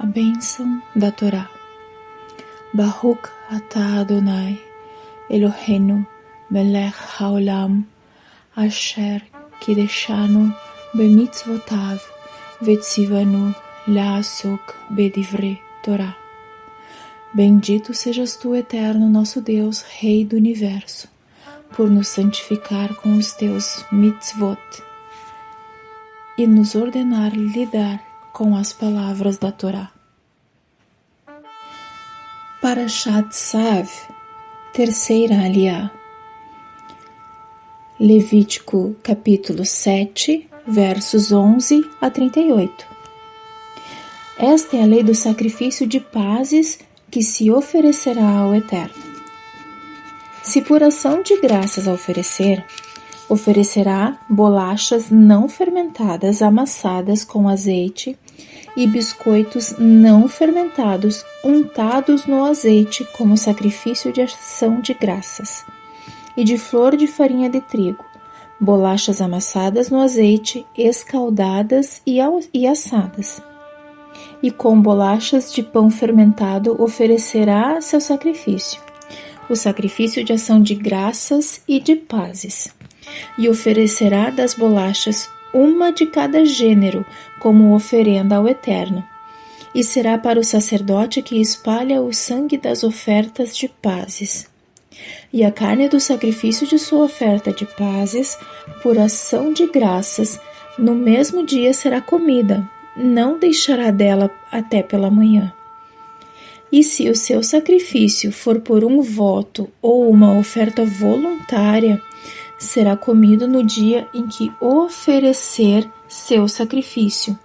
A bênção da Torá. Baruch atah Adonai, Eloheinu, melech haolam, asher kideshanu bemitzvotav, vetzivanu la'asok bedivrei Torá. Bendito sejas tu, eterno, nosso Deus, Rei do Universo, por nos santificar com os teus mitzvot e nos ordenar lidar com as palavras da Torá. Parashat Tzav, terceira aliá. Levítico capítulo 7, versos 11 a 38. Esta é a lei do sacrifício de pazes que se oferecerá ao Eterno. Se por ação de graças a oferecerá bolachas não fermentadas amassadas com azeite e biscoitos não fermentados untados no azeite como sacrifício de ação de graças, e de flor de farinha de trigo, bolachas amassadas no azeite, escaldadas e assadas. E com bolachas de pão fermentado oferecerá seu sacrifício, o sacrifício de ação de graças e de pazes. E oferecerá das bolachas uma de cada gênero, como oferenda ao Eterno. E será para o sacerdote que espalha o sangue das ofertas de pazes. E a carne do sacrifício de sua oferta de pazes, por ação de graças, no mesmo dia será comida, não deixará dela até pela manhã. E se o seu sacrifício for por um voto ou uma oferta voluntária, será comido no dia em que oferecer seu sacrifício,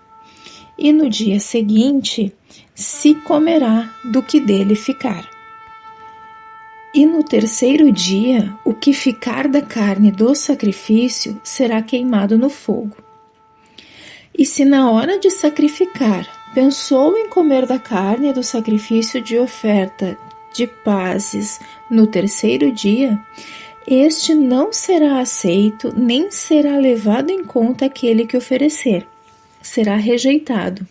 e no dia seguinte se comerá do que dele ficar. E no terceiro dia, o que ficar da carne do sacrifício será queimado no fogo. E se na hora de sacrificar pensou em comer da carne do sacrifício de oferta de pazes no terceiro dia, este não será aceito, nem será levado em conta aquele que oferecer. Será rejeitado,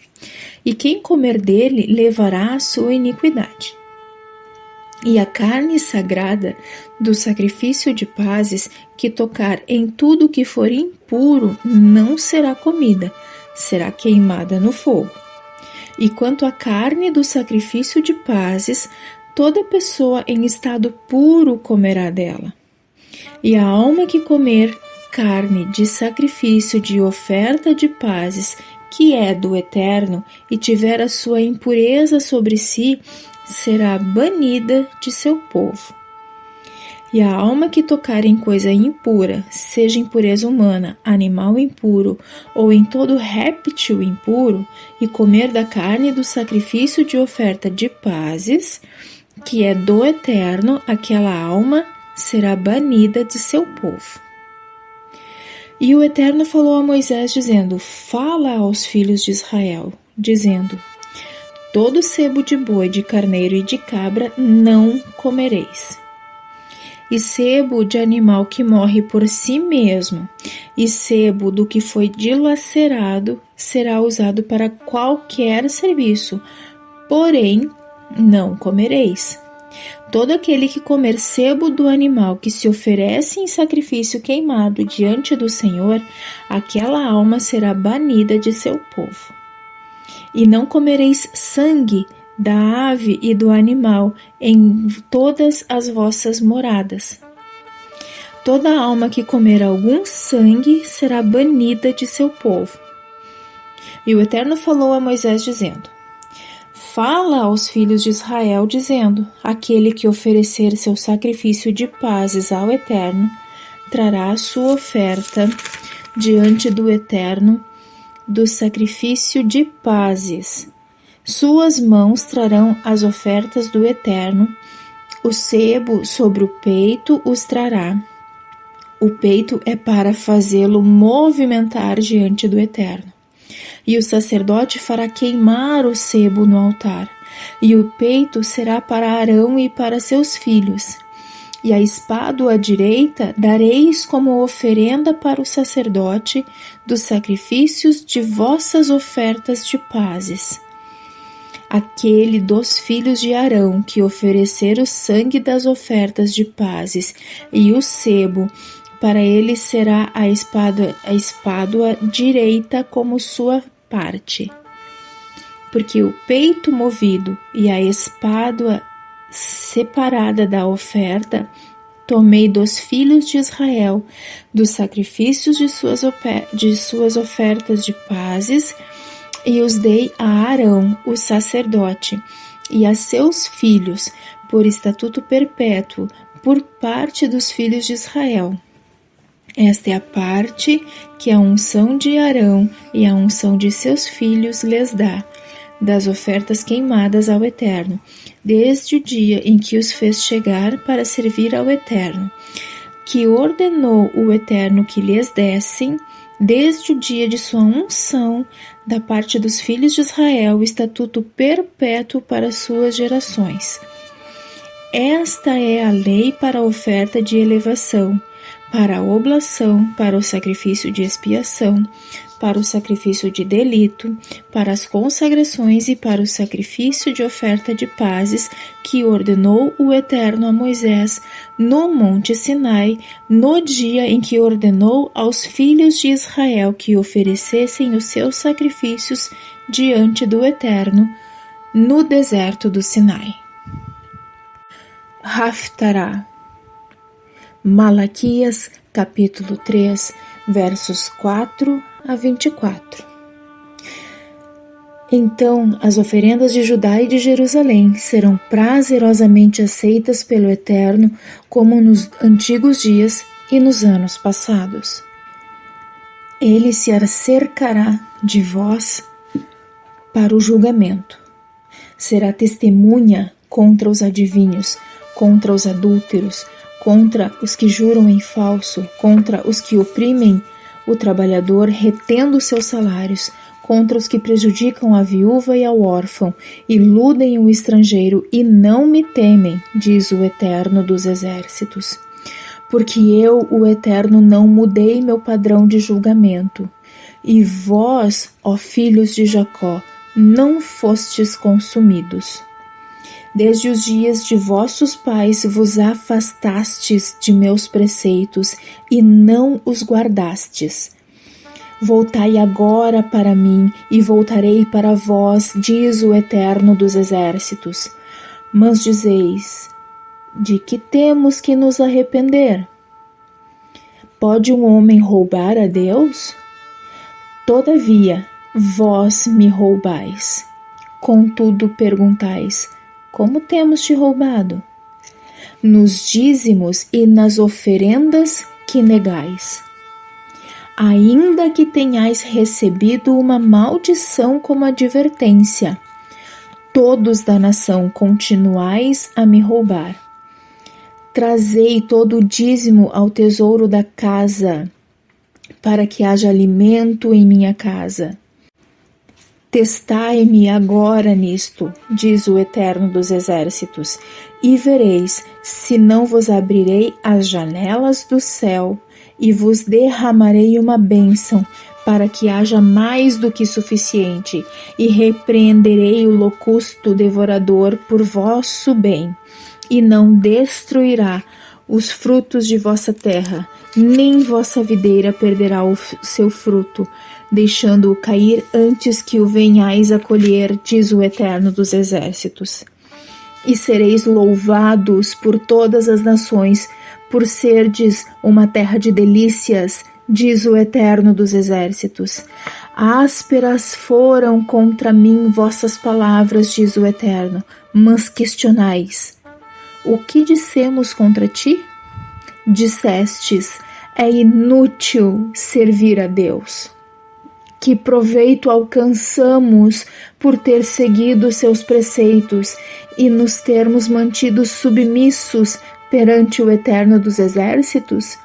e quem comer dele levará a sua iniquidade. E a carne sagrada do sacrifício de pazes que tocar em tudo que for impuro não será comida, será queimada no fogo. E quanto à carne do sacrifício de pazes, toda pessoa em estado puro comerá dela. E a alma que comer carne de sacrifício de oferta de pazes, que é do Eterno, e tiver a sua impureza sobre si, será banida de seu povo. E a alma que tocar em coisa impura, seja impureza humana, animal impuro, ou em todo réptil impuro, e comer da carne do sacrifício de oferta de pazes, que é do Eterno, aquela alma será banida de seu povo. E o Eterno falou a Moisés, dizendo: Fala aos filhos de Israel, dizendo: Todo sebo de boi, de carneiro e de cabra não comereis. E sebo de animal que morre por si mesmo, e sebo do que foi dilacerado, será usado para qualquer serviço, porém não comereis. Todo aquele que comer sebo do animal que se oferece em sacrifício queimado diante do Senhor, aquela alma será banida de seu povo. E não comereis sangue da ave e do animal em todas as vossas moradas. Toda alma que comer algum sangue será banida de seu povo. E o Eterno falou a Moisés, dizendo: Fala aos filhos de Israel, dizendo: Aquele que oferecer seu sacrifício de pazes ao Eterno, trará a sua oferta diante do Eterno do sacrifício de pazes. Suas mãos trarão as ofertas do Eterno, o sebo sobre o peito os trará. O peito é para fazê-lo movimentar diante do Eterno. E o sacerdote fará queimar o sebo no altar, e o peito será para Arão e para seus filhos. E a espada à direita dareis como oferenda para o sacerdote dos sacrifícios de vossas ofertas de pazes. aquele dos filhos de Arão que oferecer o sangue das ofertas de pazes e o sebo, para ele será a espádua direita como sua parte. Porque o peito movido e a espádua separada da oferta tomei dos filhos de Israel, dos sacrifícios de suas ofertas de pazes, e os dei a Arão, o sacerdote, e a seus filhos, por estatuto perpétuo, por parte dos filhos de Israel. Esta é a parte que a unção de Arão e a unção de seus filhos lhes dá, das ofertas queimadas ao Eterno, desde o dia em que os fez chegar para servir ao Eterno, que ordenou o Eterno que lhes dessem, desde o dia de sua unção, da parte dos filhos de Israel, o estatuto perpétuo para suas gerações. Esta é a lei para a oferta de elevação, para a oblação, para o sacrifício de expiação, para o sacrifício de delito, para as consagrações e para o sacrifício de oferta de pazes, que ordenou o Eterno a Moisés no monte Sinai, no dia em que ordenou aos filhos de Israel que oferecessem os seus sacrifícios diante do Eterno, no deserto do Sinai. Haftará. Malaquias, capítulo 3, versos 4 a 24. Então as oferendas de Judá e de Jerusalém serão prazerosamente aceitas pelo Eterno, como nos antigos dias e nos anos passados. Ele se acercará de vós para o julgamento. Será testemunha contra os adivinhos, contra os adúlteros, contra os que juram em falso, contra os que oprimem o trabalhador retendo seus salários, contra os que prejudicam a viúva e ao órfão, iludem o estrangeiro e não me temem, diz o Eterno dos Exércitos. Porque eu, o Eterno, não mudei meu padrão de julgamento, e vós, ó filhos de Jacó, não fostes consumidos. Desde os dias de vossos pais vos afastastes de meus preceitos e não os guardastes. Voltai agora para mim e voltarei para vós, diz o Eterno dos Exércitos. Mas dizeis, de que temos que nos arrepender? Pode um homem roubar a Deus? Todavia, vós me roubais. Contudo, perguntais, como temos te roubado? Nos dízimos e nas oferendas que negais. Ainda que tenhais recebido uma maldição como advertência, todos da nação continuais a me roubar. Trazei todo o dízimo ao tesouro da casa, para que haja alimento em minha casa. Testai-me agora nisto, diz o Eterno dos Exércitos, e vereis se não vos abrirei as janelas do céu e vos derramarei uma bênção, para que haja mais do que suficiente, e repreenderei o locusto devorador por vosso bem, e não destruirá os frutos de vossa terra, nem vossa videira perderá o seu fruto, deixando-o cair antes que o venhais a colher, diz o Eterno dos Exércitos. E sereis louvados por todas as nações, por serdes uma terra de delícias, diz o Eterno dos Exércitos. Ásperas foram contra mim vossas palavras, diz o Eterno, mas questionais. O que dissemos contra ti? Dissestes, é inútil servir a Deus. Que proveito alcançamos por ter seguido seus preceitos e nos termos mantidos submissos perante o Eterno dos Exércitos?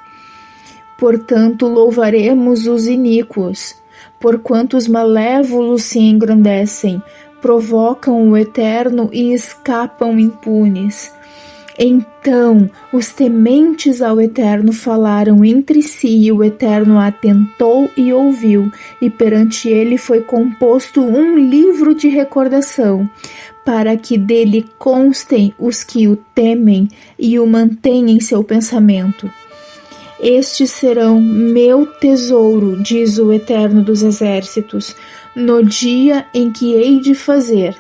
Portanto, louvaremos os iníquos, porquanto os malévolos se engrandecem, provocam o Eterno e escapam impunes. Então os tementes ao Eterno falaram entre si, e o Eterno atentou e ouviu, e perante ele foi composto um livro de recordação, para que dele constem os que o temem e o mantêm em seu pensamento. Estes serão meu tesouro, diz o Eterno dos Exércitos, no dia em que hei de fazer.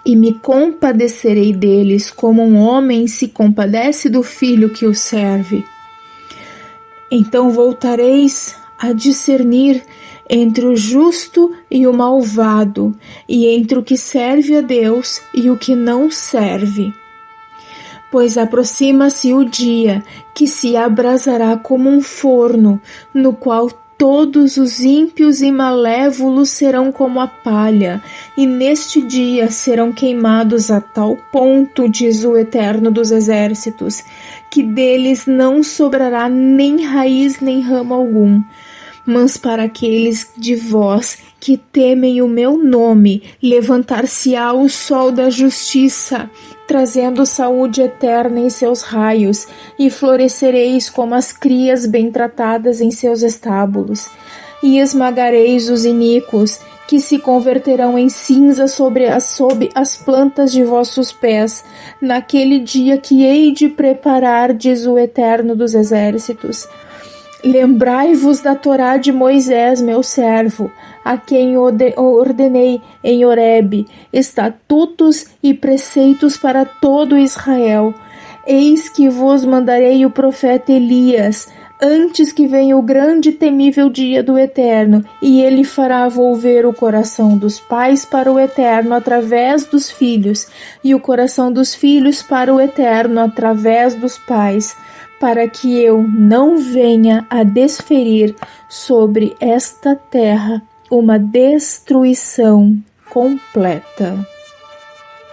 E me compadecerei deles, como um homem se compadece do filho que o serve. Então voltareis a discernir entre o justo e o malvado, e entre o que serve a Deus e o que não serve. Pois aproxima-se o dia que se abrasará como um forno, no qual todos os ímpios e malévolos serão como a palha, e neste dia serão queimados a tal ponto, diz o Eterno dos Exércitos, que deles não sobrará nem raiz nem ramo algum. Mas para aqueles de vós que temem o meu nome, levantar-se-á o sol da justiça, trazendo saúde eterna em seus raios, e florescereis como as crias bem tratadas em seus estábulos. E esmagareis os iníquos, que se converterão em cinza sob as plantas de vossos pés, naquele dia que hei de preparar, diz o Eterno dos Exércitos. Lembrai-vos da Torá de Moisés, meu servo, a quem ordenei em Horebe, estatutos e preceitos para todo Israel. Eis que vos mandarei o profeta Elias, antes que venha o grande e temível dia do Eterno, e ele fará volver o coração dos pais para o Eterno através dos filhos, e o coração dos filhos para o Eterno através dos pais, para que eu não venha a desferir sobre esta terra uma destruição completa.